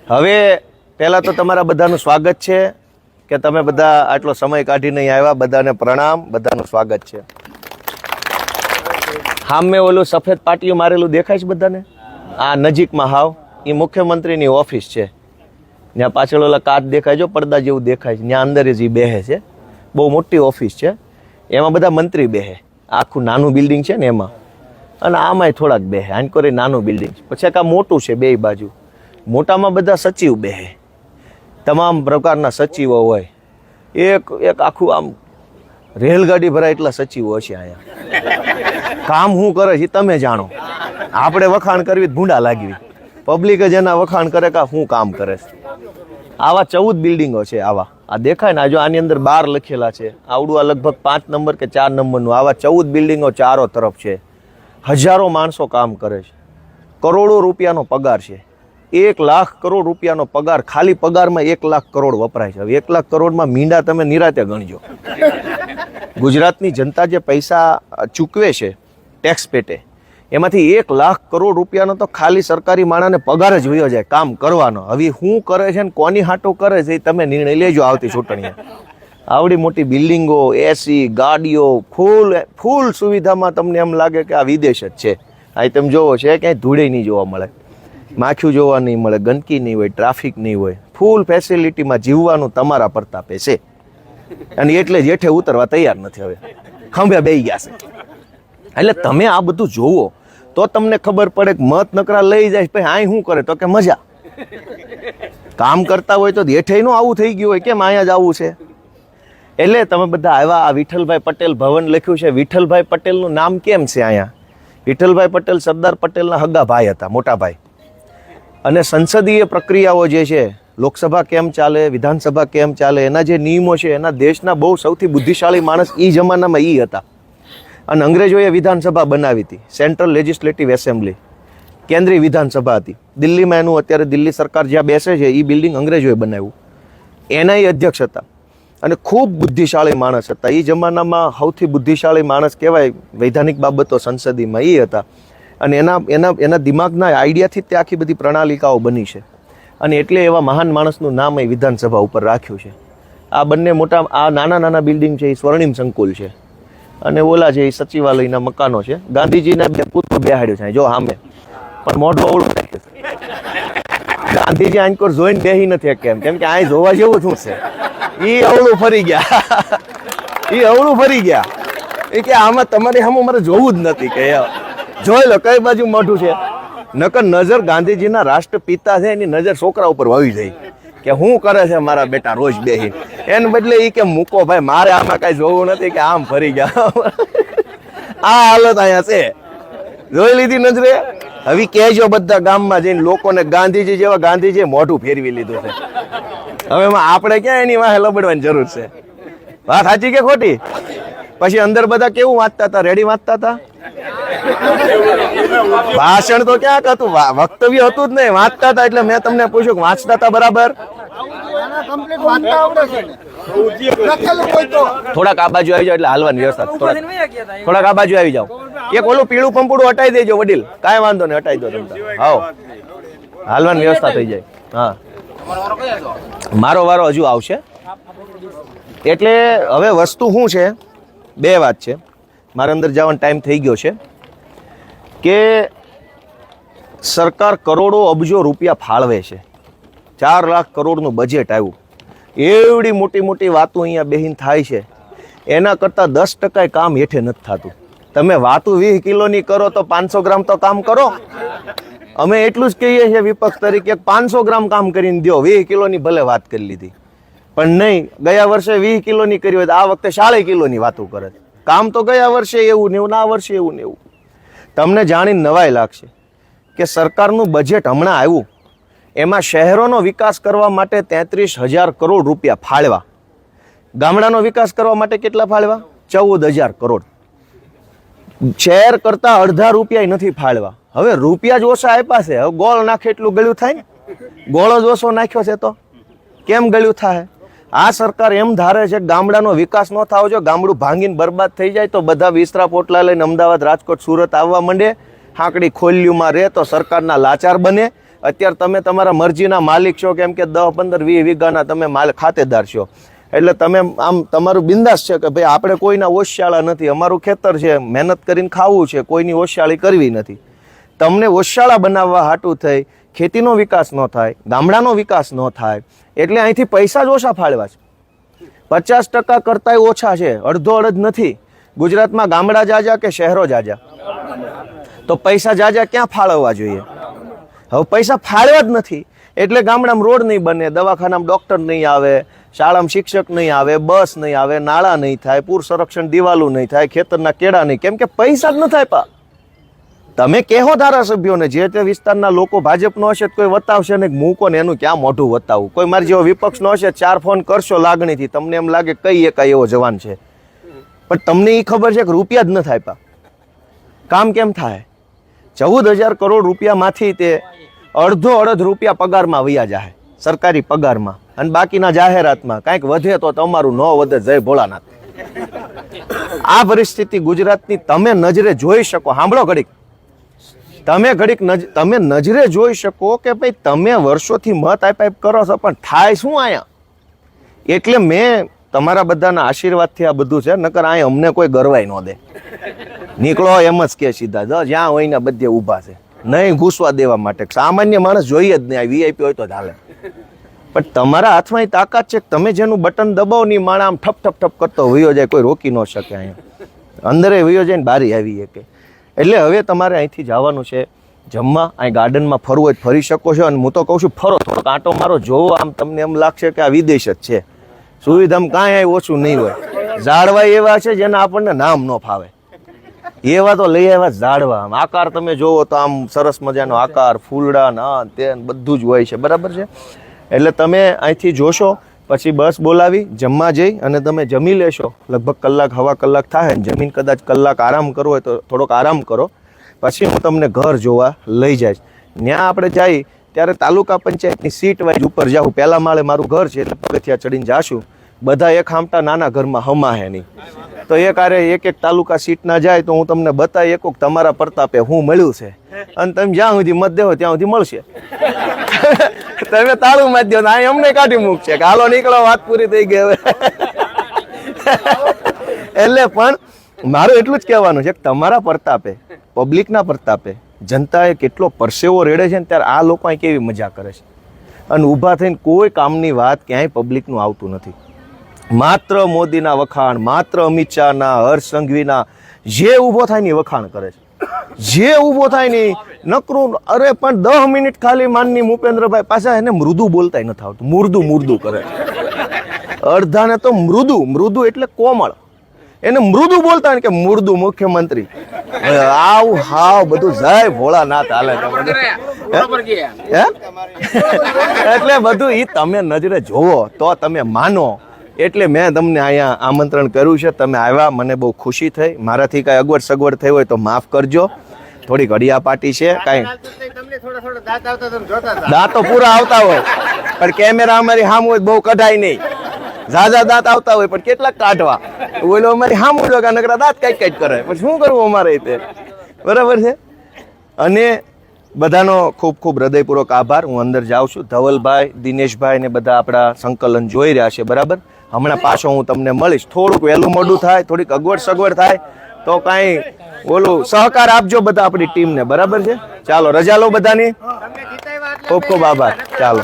હવે પહેલાં તો તમારા બધાનું સ્વાગત છે કે તમે બધા આટલો સમય કાઢીને અહીં આવ્યા. બધાને પ્રણામ, બધાનું સ્વાગત છે. સામે ઓલું સફેદ પાટીઓ મારેલું દેખાય છે બધાને? આ નજીકમાં હાવ એ મુખ્યમંત્રીની ઓફિસ છે. ત્યાં પાછળ ઓલા કાચ દેખાય છે, પડદા જેવું દેખાય છે, ત્યાં અંદર જ એ બેહે છે. બહુ મોટી ઓફિસ છે, એમાં બધા મંત્રી બેહે. આખું નાનું બિલ્ડિંગ છે ને એમાં, અને આમાંય થોડાક બેહે. આનકોરે નાનું બિલ્ડિંગ છે, પછી આ મોટું છે બે બાજુ. મોટામાં બધા સચિવ બેહે, તમામ પ્રકારના સચિવો હોય. એક આખું આમ રેલગાડી ભરાય એટલા સચિવો છે અહીંયા. કામ શું કરે છે તમે જાણો, આપણે વખાણ કરવી ભૂંડા લાગવી. પબ્લિક જ એના વખાણ કરે કે શું કામ કરે છે. આવા 14 બિલ્ડિંગો છે. આવા આ દેખાય ને, જો આની અંદર 12 લખેલા છે. આવડું આ લગભગ 5 નંબર કે 4 નંબરનું. આવા 14 બિલ્ડિંગો ચારો તરફ છે. હજારો માણસો કામ કરે છે. કરોડો રૂપિયાનો પગાર છે. 1 લાખ કરોડ રૂપિયાનો પગાર. ખાલી પગારમાં 1 લાખ કરોડ વપરાય છે. હવે 1 લાખ કરોડમાં મીંડા તમે નિરાતે ગણજો. ગુજરાતની જનતા જે પૈસા ચૂકવે છે ટેક્સ પેટે, એમાંથી 1 લાખ કરોડ રૂપિયાનો તો ખાલી સરકારી માણસને પગાર જ વયો જાય કામ કરવાનો. હવે શું કરે છે ને કોની હાટો કરે છે એ તમે નિર્ણય લેજો આવતી ચૂંટણીએ. આવડી મોટી બિલ્ડિંગો, એસી, ગાડીઓ, ફૂલ સુવિધામાં તમને એમ લાગે કે આ વિદેશ જ છે. અહીં તમે જોવો છે ક્યાંય ધૂળે નહીં જોવા મળે, માખીઓ જોવા નહીં મળે, ગંદકી નહીં હોય, ટ્રાફિક નહીં હોય. ફૂલ ફેસિલિટીમાં જીવવાનું તમારા પ્રતાપે છે. અને એટલે જ હેઠે ઉતરવા તૈયાર નથી. હવે ખંભે બેસી ગયા છે. એટલે તમે આ બધું જોવો તો તમને ખબર પડે કે મત નકરા લઈ જાય પછી અહીં શું કરે તો કે મજા. કામ કરતા હોય તો હેઠે નું આવું થઈ ગયું હોય, કેમ અહીંયા જ આવું છે. એટલે તમે બધા આવ્યા. આ વિઠ્ઠલભાઈ પટેલ ભવન લખ્યું છે. વિઠ્ઠલભાઈ પટેલનું નામ કેમ છે અહીંયા? વિઠ્ઠલભાઈ પટેલ સરદાર પટેલના હગા ભાઈ હતા, મોટા ભાઈ. અને સંસદીય પ્રક્રિયાઓ જે છે, લોકસભા કેમ ચાલે, વિધાનસભા કેમ ચાલે, એના જે નિયમો છે, એના દેશના બહુ સૌથી બુદ્ધિશાળી માણસ એ જમાનામાં એ હતા. અને અંગ્રેજોએ વિધાનસભા બનાવી હતી, સેન્ટ્રલ લેજિસ્લેટિવ એસેમ્બલી, કેન્દ્રીય વિધાનસભા હતી દિલ્હીમાં. એનું અત્યારે દિલ્હી સરકાર જ્યાં બેસે છે એ બિલ્ડિંગ અંગ્રેજોએ બનાવ્યું. એના એ અધ્યક્ષ હતા અને ખૂબ બુદ્ધિશાળી માણસ હતા. એ જમાનામાં સૌથી બુદ્ધિશાળી માણસ કહેવાય વૈધાનિક બાબતો સંસદીમાં એ હતા. અને એના દિમાગના આઈડિયાથી તે આખી બધી પ્રણાલિકાઓ બની છે. અને એટલે એવા મહાન માણસનું નામ એ વિધાનસભા ઉપર રાખ્યું છે. આ બંને મોટા, આ નાના નાના બિલ્ડિંગ છે એ સ્વર્ણિમ સંકુલ છે. અને ઓલા છે એ સચિવાલયના મકાનો છે. ગાંધીજીના 2 પુત્રો બેહાડ્યો છે જો સામે, પણ મોઢું અવળું નાખ્યું છે. ગાંધીજી આંકોર જોઈને બેહી નથી કેમ કે આ જોવા જેવું શું છે. એ અવળું ફરી ગયા. એ અવળું ફરી ગયા. એ કે આમાં તમારે સામે મારે જોવું જ નથી. કે જોઈ લો કઈ બાજુ મોઢું છે. નકર નજર ગાંધીજીના રાષ્ટ્રપિતા છે એની નજર છોકરા ઉપર વળી જાય કે શું કરે છે મારા બેટા રોજ બેહી. એને બદલે એ કે મૂકો ભાઈ, મારે આમાં કઈ જોવું નથી. કે આમ ફરી ગયા. આ હાલત અહીંયા છે. જોઈ લીધી નજરે. હવે કહેજો બધા ગામમાં જઈને લોકોને ગાંધીજી જેવા ગાંધીજી મોઢું ફેરવી લીધું છે. હવે આપણે ક્યાં એની વાહે લબડવાની જરૂર છે? વાત સાચી કે ખોટી? પછી અંદર બધા કેવું વાંચતા હતા? રેડી વાંચતા હતા? ભાષણ તો ક્યાંક હતું, વક્તવ્ય હતું જ નહીં, વાંચતા હતા. એટલે મેં તમને પૂછ્યું કે વાંચતા હતા બરાબર? થોડાક આ બાજુ આવી જાવ એટલે હાલવાની વ્યવસ્થા. થોડાક આ બાજુ આવી જાવ. એક ઓલું પીળું પંપુડું હટાઈ દેજો વડીલ. કાંઈ વાંધો નહીં, હટાઈ દો તમે. હાવ હાલવાની વ્યવસ્થા થઈ જાય. હા, મારો વારો હજુ આવશે. એટલે હવે વસ્તુ શું છે, 2 વાત છે. મારે અંદર જવાનો ટાઈમ થઈ ગયો છે. કે સરકાર કરોડો અબજો રૂપિયા ફાળવે છે. 4 લાખ કરોડનું બજેટ આવ્યું. એવડી મોટી મોટી વાતો અહીંયા બેહીન થાય છે. એના કરતાં 10% કામ હેઠે નથી થતું. તમે વાતો 20 કિલોની કરો તો 500 ગ્રામ તો કામ કરો. અમે એટલું જ કહીએ છીએ વિપક્ષ તરીકે, 500 ગ્રામ કામ કરીને દો. 20 કિલોની ભલે વાત કરી લીધી, પણ નહીં. ગયા વર્ષે 20 કિલોની કરી હોય તો આ વખતે 40 કિલોની વાતો કરે. કામ તો ગયા વર્ષે એવું ને એવું, આ વર્ષે એવું ને એવું. તમને જાણીને નવાઈ લાગશે કે સરકારનું બજેટ હમણાં આવ્યું, એમાં શહેરોનો વિકાસ કરવા માટે 33,000 કરોડ રૂપિયા ફાળવા. ગામડાનો વિકાસ કરવા માટે કેટલા ફાળવા? 14,000 કરોડ. શહેર કરતા અડધા રૂપિયા નથી ફાળવા. હવે રૂપિયા જ ઓછા આપ્યા છે. હવે ગોળ નાખે એટલું ગળ્યું થાય ને? ગોળ જ ઓછો નાખ્યો છે તો કેમ ગળ્યું થાય? આ સરકાર એમ ધારે છે કે ગામડાનો વિકાસ ન થવો જોઈએ, ગામડું ભાંગીને બરબાદ થઈ જાય તો બધા વિસ્તરા પોટલા લઈને અમદાવાદ, રાજકોટ, સુરત આવવા માંડે. હાંકડી ખોલ્યુંમાં રહે તો સરકારના લાચાર બને. અત્યારે તમે તમારા મરજીના માલિક છો, કેમ કે 10, 15, 20 વીઘાના તમે ખાતેદાર છો, એટલે તમે આમ તમારું બિંદાસ છે કે ભાઈ આપણે કોઈના ઓશિયાળા નથી, અમારું ખેતર છે, મહેનત કરીને ખાવું છે, કોઈની ઓશિયાળી કરવી નથી. તમને ઓશિયાળા બનાવવા હાટું થઈ ખેતીનો વિકાસ ન થાય, ગામડાનો વિકાસ ન થાય, એટલે અહીંથી પૈસા જ ઓછા ફાળવા છે. 50% કરતાંય ઓછા છે, અડધો અડધ નથી. ગુજરાતમાં ગામડા જાજા કે શહેરો જાજા? તો પૈસા જાજા ક્યાં ફાળવવા જોઈએ? હવે પૈસા ફાળવા જ નથી, એટલે ગામડામાં રોડ નહીં બને, દવાખાનામાં ડૉક્ટર નહીં આવે, શાળામાં શિક્ષક નહીં આવે, બસ નહીં આવે, નાળા નહીં થાય, પૂર સંરક્ષણ દિવાલું નહીં થાય, ખેતરના કેળા નહીં, કેમ કે પૈસા જ ન થાય. પા તમે કહો ધારાસભ્યોને, જે તે વિસ્તારના લોકો ભાજપનો હશે કોઈ વતાવશે ને, મૂકો ને એનું ક્યાં મોઢું વતાવું. કોઈ મારી જેવો વિપક્ષનો હશે 4 ફોન કરશો લાગણીથી, તમને એમ લાગે કઈ એકાય એવો જવાન છે, પણ તમને એ ખબર છે કે રૂપિયા જ ન થાય. પા કામ કેમ થાય? 14,000 કરોડ રૂપિયામાંથી તે અડધો અડધ રૂપિયા પગારમાં વયા જાય, સરકારી પગારમાં, અને બાકીના જાહેરાતમાં. કાંઈક વધે તો તમારું ન વધે, જય ભોળાનાથ. આ પરિસ્થિતિ ગુજરાતની તમે નજરે જોઈ શકો. સાંભળો ઘડીક, તમે નજરે જોઈ શકો કે ભાઈ તમે વર્ષોથી મત આપ કરો છો, પણ થાય શું અહીંયા? એટલે મેં તમારા બધાના આશીર્વાદથી આ બધું છે, નકર અહીંયા અમને કોઈ ગરવાય ન દે. નીકળો એમ જ કે સીધા, જ્યાં હોય ને બધે ઊભા છે, નહીં ઘૂસવા દેવા માટે. સામાન્ય માણસ જોઈએ જ નહીં, વીઆઈપી હોય તો ચાલે, પણ તમારા હાથમાં એ તાકાત છે કે તમે જેનું બટન દબાવો નહીં, માણસ આમ ઠપ ઠપ ઠપ કરતો વયો જાય, કોઈ રોકી ન શકે. અહીંયા અંદરે વયો જાય ને બારી આવી કે. એટલે હવે તમારે અહીંથી જવાનું છે જમવા. અહીં ગાર્ડનમાં ફરવું હોય ફરી શકો છો, અને હું તો કહું છું ફરો, થોડોક આંટો મારો, જોવો, આમ તમને એમ લાગશે કે આ વિદેશ જ છે. સુવિધામાં કાંઈ ઓછું નહીં હોય. ઝાડવા એવા છે જેના આપણને નામ ન ફાવે, એવા તો લઈ આવ્યા ઝાડવા. આમ આકાર તમે જોવો તો આમ સરસ મજાનો આકાર, ફૂલડા ના તે બધું જ હોય છે, બરાબર છે. એટલે તમે અહીંથી જોશો, પછી બસ બોલાવી જમવા જઈ અને તમે જમી લેશો. લગભગ કલાક, સવા કલાક થાય, જમીન કદાચ કલાક આરામ કરવો હોય તો થોડોક આરામ કરો, પછી હું તમને ઘર જોવા લઈ જઈશ. ત્યાં આપણે જઈ ત્યારે તાલુકા પંચાયતની સીટ વાઇઝ ઉપર જાઉં. પહેલા માળે મારું ઘર છે, એટલે પગથિયા ચડીને જાશું. બધા એક હામટા નાના ઘરમાં હમાહે નહીં, તો એક આરે એક તાલુકા સીટ ના જાય તો હું તમને બતાવી એક તમારા પ્રતાપે હું મળ્યું છે, અને તમે જ્યાં સુધી મત દેવો ત્યાં સુધી મળશે. તમે તાળું મારી દો, અહીં અમને કાઢી મૂકશે કે હાલો નીકળો, વાત પૂરી થઈ ગઈ હવે. એટલે પણ મારું એટલું જ કહેવાનું છે કે તમારા પ્રતાપે, પબ્લિકના પ્રતાપે, જનતાએ કેટલો પરસેવો રેડે છે ને, ત્યારે આ લોકો અહીં કેવી મજા કરે છે, અને ઊભા થઈને કોઈ કામની વાત ક્યાંય પબ્લિકનું આવતું નથી. માત્ર મોદીના વખાણ, માત્ર અમિત શાહના, હર્ષ સંઘવીના, જે ઊભો થાય ને વખાણ કરે છે, જે ઊભો થાય ને નકરું. અરે પણ 10 મિનિટ ખાલી માનની ભૂપેન્દ્રભાઈ પાછા એને મૃદુ બોલતા નથી આવતું, મુર્દું કરે. અડધાને તો મૃદુ એટલે કોમળ, એને મૃદુ બોલતા ને કે મુર્દુ મુખ્યમંત્રી. આવું હાવ બધું જય ભોળાનાથ હાલે. એટલે બધું ઈ તમે નજરે જોવો તો તમે માનો. એટલે મેં તમને અહીંયા આમંત્રણ કર્યું છે, તમે આવ્યા, મને બહુ ખુશી થઈ. મારાથી કાંઈ અગવડ સગવડ થઈ હોય તો માફ કરજો, થોડી ઘડિયા પાટી છે. કાંઈ દાંતો પૂરા આવતા હોય પણ કેમેરા અમારી સામે હોય બહુ કઢાય નહીં. ઝાઝા દાંત આવતા હોય પણ કેટલાક કાઢવા, ઓલો અમારી સામે જો કે નકરા દાંત કાંઈક કરે, પછી શું કરવું અમારે રીતે, બરાબર છે. અને બધાનો ખૂબ ખૂબ હૃદયપૂર્વક આભાર. હું અંદર જાઉં છું. ધવલભાઈ, દિનેશભાઈ ને બધા આપણા સંકલન જોઈ રહ્યા છે, બરાબર. હમણાં પાછો હું તમને મળીશ. થોડુંક વહેલું મોડું થાય, થોડીક અગવડ સગવડ થાય તો કાંઈ ઓલું સહકાર આપજો બધા આપણી ટીમને, બરાબર છે. ચાલો રજા લો બધાની, ખૂબ ખૂબ આભાર. ચાલો.